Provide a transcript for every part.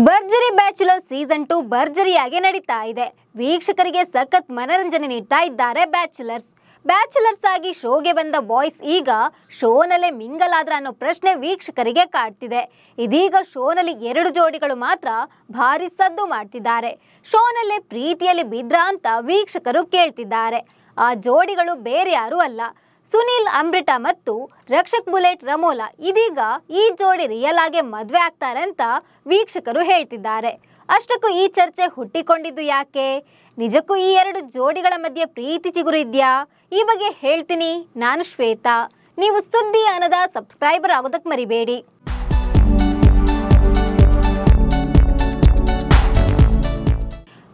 ಭರ್ಜರಿ bachelor season 2 ಭರ್ಜರಿಯಾಗಿ ನಡೀತಾ ಇದೆ. ವೀಕ್ಷಕರಿಗೆ ಸಖತ್ ಮನರಂಜನೆ ನೀಡ್ತಾ ಇದ್ದಾರೆ ಬ್ಯಾಚುಲರ್ಸ್ ಆಗಿ ಶೋಗೆ ಬಂದ ಬಾಯ್ಸ್ ಈಗ ಶೋನಲ್ಲೇ ಮಿಂಗಲ್ ಆದ್ರ ಅನ್ನೋ ಪ್ರಶ್ನೆ ವೀಕ್ಷಕರಿಗೆ ಕಾಡ್ತಿದೆ. ಇದೀಗ ಶೋನಲ್ಲಿ 2 ಜೋಡಿಗಳು ಮಾತ್ರ ಭಾರಿ ಸದ್ದು ಮಾಡ್ತಿದ್ದಾರೆ. ಶೋನಲ್ಲೇ ಪ್ರೀತಿಯಲ್ಲಿ ಬಿದ್ರ ಅಂತ ವೀಕ್ಷಕರು ಕೇಳ್ತಿದ್ದಾರೆ. ಆ ಜೋಡಿಗಳು ಬೇರೆ ಯಾರು ಅಲ್ಲ, ಸುನಿಲ್ ಅಮೃತಾ ಮತ್ತು ರಕ್ಷಕ್ ಬುಲೆಟ್ ರಮೋಲಾ. ಇದೀಗ ಈ ಜೋಡಿ ರಿಯಲ್ ಆಗಿ ಮದುವೆ ಆಗ್ತಾರೆ ಅಂತ ವೀಕ್ಷಕರು ಹೇಳ್ತಿದ್ದಾರೆ. ಅಷ್ಟಕ್ಕೂ ಈ ಚರ್ಚೆ ಹುಟ್ಟಿಕೊಂಡಿದ್ದು ಯಾಕೆ? ನಿಜಕ್ಕೂ ಈ 2 ಜೋಡಿಗಳ ಮಧ್ಯೆ ಪ್ರೀತಿ ಚಿಗುರು ಇದೆಯಾ? ಈ ಬಗ್ಗೆ ಹೇಳ್ತೀನಿ. ನಾನು ಶ್ವೇತಾ. ನೀವು ಸುದ್ದಿ ಅನ್ನದ ಸಬ್ಸ್ಕ್ರೈಬರ್ ಆಗೋದಕ್ಕೆ ಮರಿಬೇಡಿ.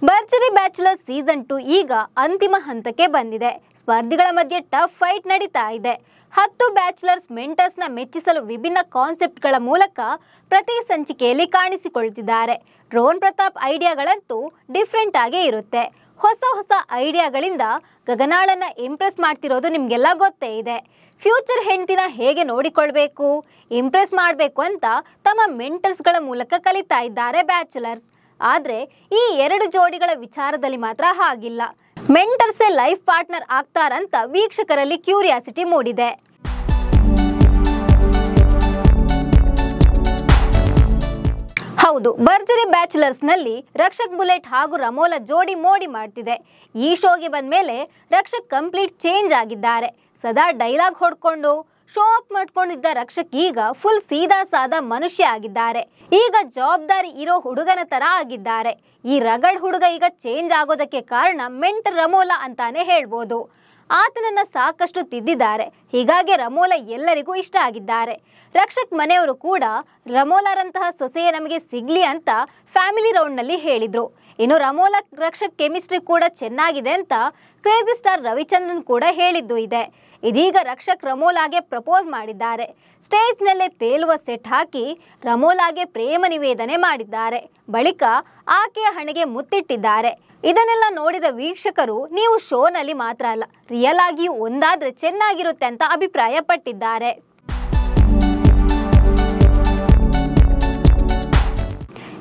ಭರ್ಜರಿ ಬ್ಯಾಚುಲರ್ ಸೀಸನ್ 2 ಈಗ ಅಂತಿಮ ಹಂತಕ್ಕೆ ಬಂದಿದೆ. ಸ್ಪರ್ಧಿಗಳ ಮಧ್ಯೆ ಟಫ್ ಫೈಟ್ ನಡೀತಾ ಇದೆ. 10 ಬ್ಯಾಚುಲರ್ಸ್ ಮೆಂಟರ್ಸ್ನ ಮೆಚ್ಚಿಸಲು ವಿಭಿನ್ನ ಕಾನ್ಸೆಪ್ಟ್ಗಳ ಮೂಲಕ ಪ್ರತಿ ಸಂಚಿಕೆಯಲ್ಲಿ ಕಾಣಿಸಿಕೊಳ್ತಿದ್ದಾರೆ. ಡ್ರೋನ್ ಪ್ರತಾಪ್ ಐಡಿಯಾಗಳಂತೂ ಡಿಫ್ರೆಂಟ್ ಆಗೇ ಇರುತ್ತೆ. ಹೊಸ ಐಡಿಯಾಗಳಿಂದ ಗಗನಾಳನ್ನ ಇಂಪ್ರೆಸ್ ಮಾಡ್ತಿರೋದು ನಿಮಗೆಲ್ಲ ಗೊತ್ತೇ ಇದೆ. ಫ್ಯೂಚರ್ ಹೆಂಡತಿನ ಹೇಗೆ ನೋಡಿಕೊಳ್ಬೇಕು, ಇಂಪ್ರೆಸ್ ಮಾಡಬೇಕು ಅಂತ ತಮ್ಮ ಮೆಂಟರ್ಸ್ಗಳ ಮೂಲಕ ಕಲಿತಾ ಇದ್ದಾರೆ ಬ್ಯಾಚುಲರ್ಸ್. ಆದರೆ ಈ 2 ಜೋಡಿಗಳ ವಿಚಾರದಲ್ಲಿ ಮಾತ್ರ ಹಾಗಿಲ್ಲ. ಮೆಂಟರ್ಸೇ ಲೈಫ್ ಪಾರ್ಟ್ನರ್ ಆಗ್ತಾರಂತ ವೀಕ್ಷಕರಲ್ಲಿ ಕ್ಯೂರಿಯಾಸಿಟಿ ಮೂಡಿದೆ. ಹೌದು, ಭರ್ಜರಿ ಬ್ಯಾಚುಲರ್ಸ್ ನಲ್ಲಿ ರಕ್ಷಕ್ ಬುಲೆಟ್ ಹಾಗೂ ರಮೋಲಾ ಜೋಡಿ ಮೋಡಿ ಮಾಡ್ತಿದೆ. ಈ ಶೋಗೆ ಬಂದ್ಮೇಲೆ ರಕ್ಷಕ್ ಕಂಪ್ಲೀಟ್ ಚೇಂಜ್ ಆಗಿದ್ದಾರೆ. ಸದಾ ಡೈಲಾಗ್ ಹೊಡ್ಕೊಂಡು ಶೋ ಅಪ್ ಮಾಡ್ಕೊಂಡಿದ್ದ ರಕ್ಷಕ್ ಈಗ ಫುಲ್ ಸೀದಾ ಸಾದಾ ಮನುಷ್ಯ ಆಗಿದ್ದಾರೆ. ಈಗ ಜವಾಬ್ದಾರಿ ಇರೋ ಹುಡುಗನ ತರ ಆಗಿದ್ದಾರೆ. ಈ ರಗಡ್ ಹುಡುಗ ಈಗ ಚೇಂಜ್ ಆಗೋದಕ್ಕೆ ಕಾರಣ ಮೆಂಟರ್ ರಮೋಲಾ ಅಂತಾನೆ ಹೇಳ್ಬೋದು. ಆತನನ್ನ ಸಾಕಷ್ಟು ತಿದ್ದಿದ್ದಾರೆ. ಹೀಗಾಗಿ ರಮೋಲಾ ಎಲ್ಲರಿಗೂ ಇಷ್ಟ ಆಗಿದ್ದಾರೆ. ರಕ್ಷಕ್ ಮನೆಯವರು ಕೂಡ ರಮೋಲಾರಂತಹ ಸೊಸೆಯೇ ನಮಗೆ ಸಿಗ್ಲಿ ಅಂತ ಫ್ಯಾಮಿಲಿ ರೌಂಡ್ ನಲ್ಲಿ ಹೇಳಿದ್ರು. ಇನ್ನು ರಮೋಲಾ ರಕ್ಷಕ್ ಕೆಮಿಸ್ಟ್ರಿ ಕೂಡ ಚೆನ್ನಾಗಿದೆ ಅಂತ ಕ್ರೇಜಿ ಸ್ಟಾರ್ ರವಿಚಂದ್ರನ್ ಕೂಡ ಹೇಳಿದ್ದು ಇದೆ. ಇದೀಗ ರಕ್ಷಕ್ ರಮೋಲಾಗೆ ಪ್ರಪೋಸ್ ಮಾಡಿದ್ದಾರೆ. ಸ್ಟೇಜ್ ನಲ್ಲೇ ತೇಲುವ ಸೆಟ್ ಹಾಕಿ ರಮೋಲಾಗೆ ಪ್ರೇಮ ನಿವೇದನೆ ಮಾಡಿದ್ದಾರೆ. ಬಳಿಕ ಆಕೆಯ ಹಣೆಗೆ ಮುತ್ತಿಟ್ಟಿದ್ದಾರೆ. ಇದನ್ನೆಲ್ಲ ನೋಡಿದ ವೀಕ್ಷಕರು ನೀವು ಶೋನಲ್ಲಿ ಮಾತ್ರ ಅಲ್ಲ, ರಿಯಲ್ ಆಗಿಯೂ ಒಂದಾದ್ರೆ ಚೆನ್ನಾಗಿರುತ್ತೆ ಅಂತ ಅಭಿಪ್ರಾಯ ಪಟ್ಟಿದ್ದಾರೆ.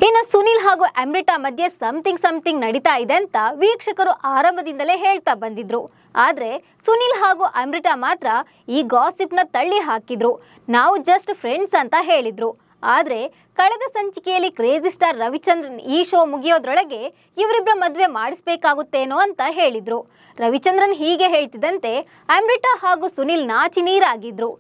ಇನ್ನು ಸುನಿಲ್ ಹಾಗೂ ಅಮೃತಾ ಮಧ್ಯೆ ಸಮಥಿಂಗ್ ನಡೀತಾ ಇದೆ ಅಂತ ವೀಕ್ಷಕರು ಆರಂಭದಿಂದಲೇ ಹೇಳ್ತಾ ಬಂದಿದ್ರು. ಆದ್ರೆ ಸುನಿಲ್ ಹಾಗೂ ಅಮೃತಾ ಮಾತ್ರ ಈ ಗಾಸಿಪ್ನ ತಳ್ಳಿ ಹಾಕಿದ್ರು. ನಾವು ಜಸ್ಟ್ ಫ್ರೆಂಡ್ಸ್ ಅಂತ ಹೇಳಿದ್ರು. ಆದ್ರೆ ಕಳೆದ ಸಂಚಿಕೆಯಲ್ಲಿ ಕ್ರೇಜಿ ಸ್ಟಾರ್ ರವಿಚಂದ್ರನ್ ಈ ಶೋ ಮುಗಿಯೋದ್ರೊಳಗೆ ಇವರಿಬ್ಬರ ಮದುವೆ ಮಾಡಿಸ್ಬೇಕಾಗುತ್ತೇನೋ ಅಂತ ಹೇಳಿದ್ರು. ರವಿಚಂದ್ರನ್ ಹೀಗೆ ಹೇಳ್ತಿದ್ದಂತೆ ಅಮೃತಾ ಹಾಗೂ ಸುನಿಲ್ ನಾಚಿ ನೀರಾಗಿದ್ರು.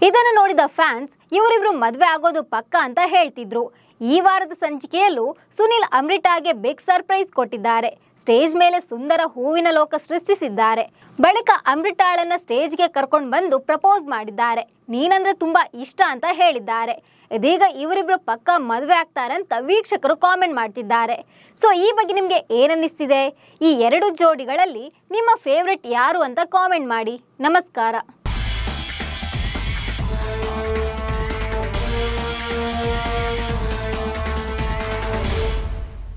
ಇದನ್ನು ನೋಡಿದ ಫ್ಯಾನ್ಸ್ ಇವರಿಬ್ರು ಮದುವೆ ಆಗೋದು ಪಕ್ಕ ಅಂತ ಹೇಳ್ತಿದ್ರು. ಈ ವಾರದ ಸಂಚಿಕೆಯಲ್ಲೂ ಸುನಿಲ್ ಅಮೃತಾಗೆ ಬಿಗ್ ಸರ್ಪ್ರೈಸ್ ಕೊಟ್ಟಿದ್ದಾರೆ. ಸ್ಟೇಜ್ ಮೇಲೆ ಸುಂದರ ಹೂವಿನ ಲೋಕ ಸೃಷ್ಟಿಸಿದ್ದಾರೆ. ಬಳಿಕ ಅಮೃತಾಳನ್ನ ಸ್ಟೇಜ್ಗೆ ಕರ್ಕೊಂಡು ಬಂದು ಪ್ರಪೋಸ್ ಮಾಡಿದ್ದಾರೆ. ನೀನಂದ್ರೆ ತುಂಬಾ ಇಷ್ಟ ಅಂತ ಹೇಳಿದ್ದಾರೆ. ಇದೀಗ ಇವರಿಬ್ರು ಪಕ್ಕ ಮದುವೆ ಆಗ್ತಾರಂತ ವೀಕ್ಷಕರು ಕಾಮೆಂಟ್ ಮಾಡ್ತಿದ್ದಾರೆ. ಸೊ ಈ ಬಗ್ಗೆ ನಿಮ್ಗೆ ಏನನ್ನಿಸ್ತಿದೆ? ಈ 2 ಜೋಡಿಗಳಲ್ಲಿ ನಿಮ್ಮ ಫೇವ್ರೆಟ್ ಯಾರು ಅಂತ ಕಾಮೆಂಟ್ ಮಾಡಿ. ನಮಸ್ಕಾರ.